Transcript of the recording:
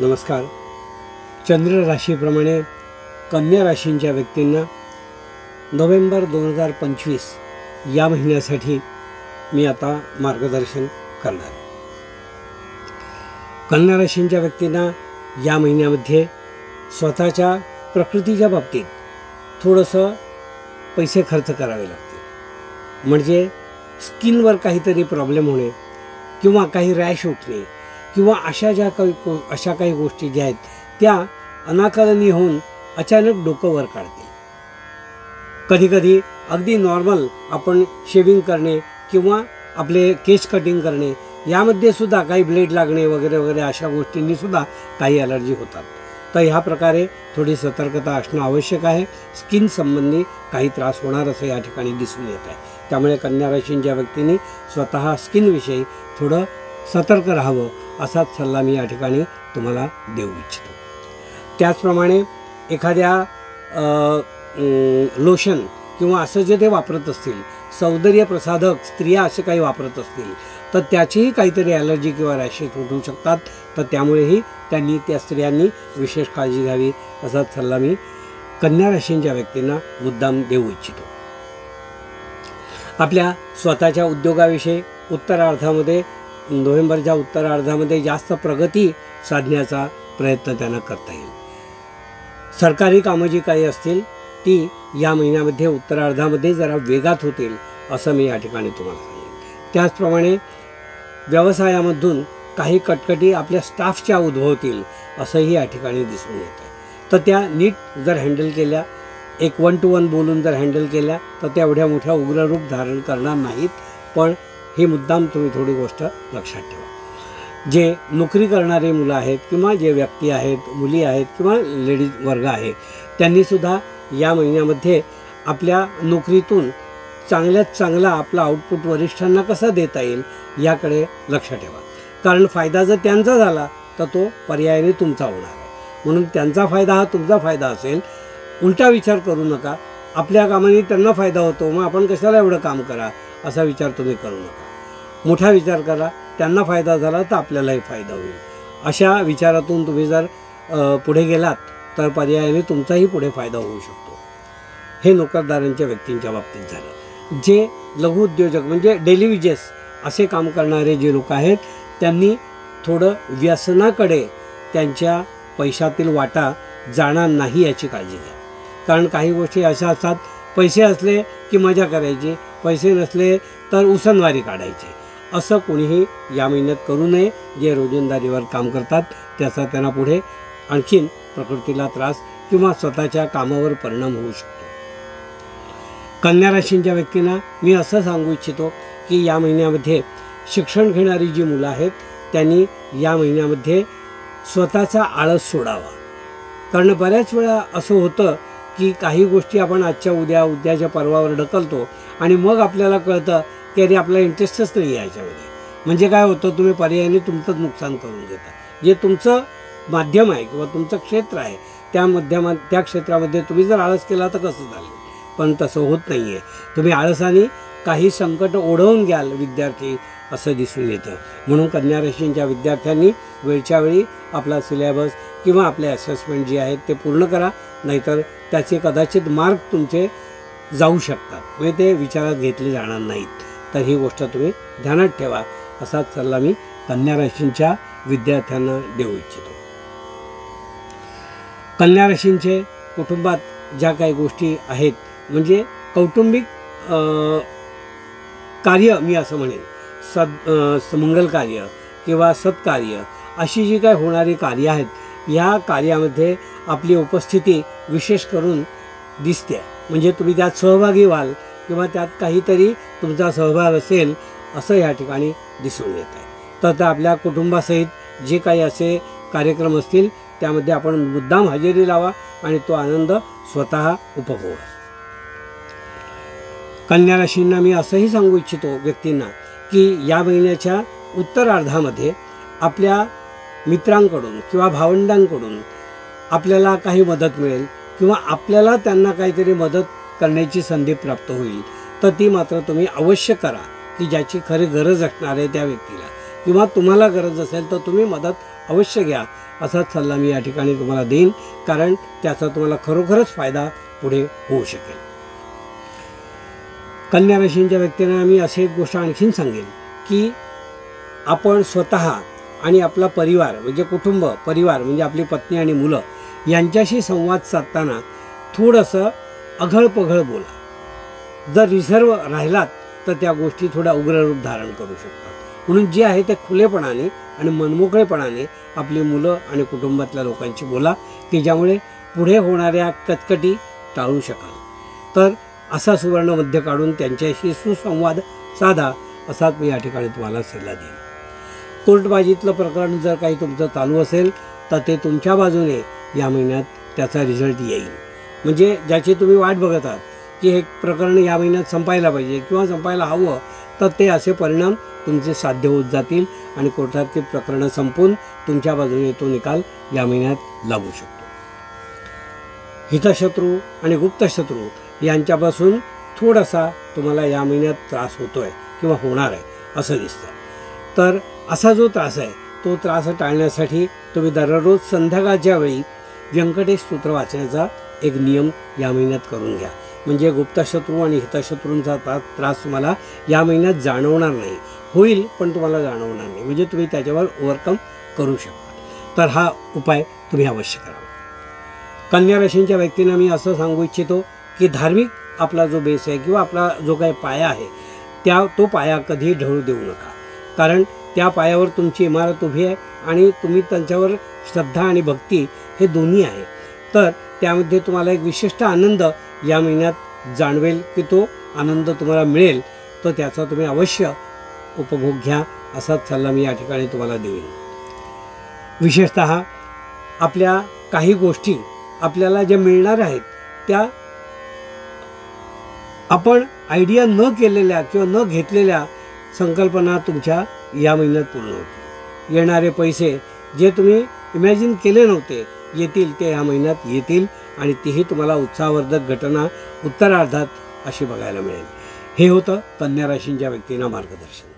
नमस्कार. चंद्र राशीप्रमाणे कन्या राशींच्या व्यक्तींना नोव्हेंबर 2025 या महिन्यासाठी मी आता मार्गदर्शन करणार आहे. कन्या राशींच्या व्यक्तींना या महिन्यामध्ये स्वतःच्या प्रकृतीच्या बाबतीत थोडंसं पैसे खर्च करावे लागतील. म्हणजे स्किनवर काहीतरी प्रॉब्लेम होणे किंवा काही रॅश उठणे किंवा अशा काही गोष्टी ज्या आहेत त्या अनाकलनीय होऊन अचानक डोकं वर काढतील. कधीकधी अगदी नॉर्मल आपण शेविंग करणे किंवा आपले केस कटिंग करणे यामध्ये सुद्धा काही ब्लेड लागणे वगैरे वगैरे अशा गोष्टींनी सुद्धा काही ॲलर्जी होतात. तर ह्या प्रकारे थोडी सतर्कता असणं आवश्यक आहे. स्किन संबंधी काही त्रास होणार असं या ठिकाणी दिसून येत आहे. त्यामुळे कन्या राशींच्या व्यक्तींनी स्वतः स्किनविषयी थोडं सतर्क राहावं असाच सल्ला मी या ठिकाणी तुम्हाला देऊ इच्छितो. त्याचप्रमाणे एखाद्या लोशन किंवा असं जे ते वापरत असतील, सौंदर्य प्रसाधक स्त्रिया असे काही वापरत असतील तर त्याचीही काहीतरी ॲलर्जी किंवा रॅशेस उठू शकतात. तर त्यामुळेही त्या स्त्रियांनी विशेष काळजी घ्यावी असाच सल्ला मी कन्या राशींच्या व्यक्तींना मुद्दाम देऊ इच्छितो. आपल्या स्वतःच्या उद्योगाविषयी उत्तरार्धामध्ये नोव्हेंबरच्या उत्तरार्धामध्ये जास्त प्रगती साधण्याचा प्रयत्न त्यांना करता येईल. सरकारी कामं जी काही असतील ती या महिन्यामध्ये उत्तरार्धामध्ये जरा वेगात होतील असं मी या ठिकाणी तुम्हाला सांगेन. त्याचप्रमाणे व्यवसायामधून काही कटकटी आपल्या स्टाफच्या उद्भवतील असंही या ठिकाणी दिसून येत आहे. तर त्या नीट जर हँडल केल्या, एक 1 to 1 बोलून जर हँडल केल्या तर त्या एवढ्या मोठ्या उग्ररूप धारण करणार नाहीत. पण ही मुद्दाम तुम्ही थोडी गोष्ट लक्षात ठेवा. जे नोकरी करणारे मुलं आहेत किंवा जे व्यक्ती आहेत, मुली आहेत किंवा लेडीज वर्ग आहे, त्यांनीसुद्धा या महिन्यामध्ये आपल्या नोकरीतून चांगल्यात चांगला आपला आउटपुट वरिष्ठांना कसा देता येईल याकडे लक्ष ठेवा. कारण फायदा जर त्यांचा झाला तर तो पर्यायाने तुमचा होणार आहे. म्हणून त्यांचा फायदा हा तुमचा फायदा असेल. उलटा विचार करू नका. आपल्या कामाने त्यांना फायदा होतो मग आपण कशाला एवढं काम करा असा विचार तुम्ही करू नका. मोठा विचार करा. त्यांना फायदा झाला तर आपल्यालाही फायदा होईल. अशा विचारातून तुम्ही जर पुढे गेलात तर पर्यायाने तुमचाही पुढे फायदा होऊ शकतो. हे नोकरदारांच्या व्यक्तींच्या बाबतीत झालं. जे लघुउद्योजक म्हणजे डेली वेजेस असे काम करणारे जे लोक आहेत त्यांनी थोडं व्यसनाकडे त्यांच्या पैशातील वाटा जाणार नाही याची काळजी घ्या. कारण काही गोष्टी अशा असतात, पैसे असले की मजा करायची, पैसे नसले तर उसनवारी काढायची. असं कोणीही या महिन्यात करू नये. जे रोजंदारीवर काम करतात त्याचा त्यांना पुढे आणखीन प्रकृतीला त्रास किंवा स्वतःच्या कामावर परिणाम होऊ शकतो. कन्या राशींच्या व्यक्तींना मी असं सांगू इच्छितो की या महिन्यामध्ये शिक्षण घेणारी जी मुलं आहेत त्यांनी या महिन्यामध्ये स्वतःचा आळस सोडावा. कारण बऱ्याच वेळा असं होतं की काही गोष्टी आपण आजच्या उद्याच्या परवावर ढकलतो आणि मग आपल्याला कळतं की अरे आपला इंटरेस्टच नाही आहे याच्यामध्ये. म्हणजे काय होतं, तुम्ही पर्यायाने तुमचंच नुकसान करून घेता. जे तुमचं माध्यम आहे किंवा तुमचं क्षेत्र आहे त्या क्षेत्रामध्ये तुम्ही जर आळस केला तर कसं झालं. पण तसं होत नाही आहे. तुम्ही आळसाने काही संकट ओढवून घ्याल विद्यार्थी असं दिसून येतं. म्हणून कन्या राशींच्या विद्यार्थ्यांनी वेळच्या वेळी आपला सिलेबस किंवा आपले असेसमेंट जे आहेत ते पूर्ण करा. नाहीतर त्याचे कदाचित मार्क तुमचे जाऊ शकतात. म्हणजे ते विचारात घेतले जाणार नाहीत. तर ही गोष्ट तुम्ही ध्यानात ठेवा असाच सल्ला मी कन्या राशींच्या विद्यार्थ्यांना देऊ इच्छितो. कन्या राशींचे कुटुंबात ज्या काही गोष्टी आहेत म्हणजे कौटुंबिक कार्य मी असं म्हणेन, मंगल कार्य किंवा सत्कार्य अशी जी काही होणारी कार्य आहेत या कार्यामध्ये आपली उपस्थिती विशेष करून दिसते. म्हणजे तुम्ही त्यात सहभागी व्हाल किंवा त्यात काहीतरी तुमचा सहभाग असेल असं या ठिकाणी दिसून येत आहे. तर आपल्या कुटुंबासहित जे काही असे कार्यक्रम असतील त्यामध्ये आपण मुद्दाम हजेरी लावा आणि तो आनंद स्वतः उपभोगा. कन्या राशींना मी असंही सांगू इच्छितो व्यक्तींना की या महिन्याच्या उत्तरार्धामध्ये आपल्या मित्रांकडून किंवा भावंडांकडून आपल्याला काही मदत मिळेल किंवा आपल्याला त्यांना काहीतरी मदत करण्याची संधी प्राप्त होईल. तर ती मात्र तुम्ही अवश्य करा की ज्याची खरी गरज असणार आहे त्या व्यक्तीला किंवा तुम्हाला गरज असेल तर तुम्ही मदत अवश्य घ्या, असाच सल्ला मी या ठिकाणी तुम्हाला देईन, कारण त्याचा तुम्हाला खरोखरच फायदा पुढे होऊ शकेल. कन्या राशींच्या व्यक्तींना मी अशी एक गोष्ट आणखीन सांगेन की आपण स्वतः आणि आपला परिवार म्हणजे कुटुंब, परिवार म्हणजे आपली पत्नी आणि मुलं यांच्याशी संवाद साधताना थोडंसं अघळपघळ बोला. जर रिझर्व राहिलात तर त्या गोष्टी थोड्या उग्र रूप धारण करू शकतात. म्हणून जे आहे ते खुलेपणाने आणि मनमोकळेपणाने आपली मुलं आणि कुटुंबातल्या लोकांशी बोला, की ज्यामुळे पुढे होणाऱ्या कटकटी टाळू शकाल. तर असा सुवर्ण मध्य काढून त्यांच्याशी सुसंवाद साधा, असाच मी या ठिकाणी तुम्हाला सल्ला देईन. कोर्टबाजीतलं प्रकरण जर काही तुमचं चालू असेल तर ते तुमच्या बाजूने या महिन्यात त्याचा रिझल्ट येईल. म्हणजे ज्याची तुम्ही वाट बघत आहात की हे प्रकरण या महिन्यात संपायला पाहिजे किंवा संपायला हवं, तर ते असे परिणाम तुमचे साध्य होत जातील आणि कोर्टातील प्रकरणं संपून तुमच्या बाजूने तो निकाल या महिन्यात लागू शकतो. हितशत्रू आणि गुप्तशत्रू यांच्यापासून थोडासा तुम्हाला या महिन्यात त्रास होतोय किंवा होणार आहे असं दिसतं. तर असा जो त्रास आहे तो त्रास टाळण्यासाठी तुम्ही दररोज संध्याकाळच्या वेळी व्यंकटेश स्तोत्र वाचण्याचा एक नियम या महिन्यात करून घ्या. म्हणजे गुप्तशत्रू आणि हितशत्रूंचा त्रास तुम्हाला या महिन्यात जाणवणार नाही. होईल पण तुम्हाला जाणवणार नाही, म्हणजे तुम्ही त्याच्यावर ओव्हरकम करू शकता. तर हा उपाय तुम्ही अवश्य करावा. कन्या राशींच्या व्यक्तींना मी असं सांगू इच्छितो की धार्मिक आपला जो बेस आहे किंवा आपला जो काही पाया आहे तो पाया कधी ढळू देऊ नका. कारण त्या पायावर तुमची इमारत उभी आहे आणि तुम्ही त्यांच्यावर श्रद्धा आणि भक्ती हे दोन्ही आहे. तर त्यामध्ये तुम्हाला एक विशिष्ट आनंद या महिन्यात जाणवेल, की तो आनंद तुम्हाला मिळेल, तर त्याचा तुम्ही अवश्य उपभोग घ्या, असाच सल्ला मी या ठिकाणी तुम्हाला देईन. विशेषतः आपल्या काही गोष्टी आपल्याला ज्या मिळणार आहेत त्या आपण आयडिया न केलेल्या किंवा न घेतलेल्या संकल्पना तुमच्या या महिन्यात पूर्ण होतील. येणारे पैसे जे तुम्ही इमॅजिन केले नव्हते येतील ते या महिन्यात येतील आणि तीही तुम्हाला उत्साहवर्धक घटना उत्तरार्धात अशी बघायला मिळेल. हे होतं कन्या राशींच्या व्यक्तींना मार्गदर्शन.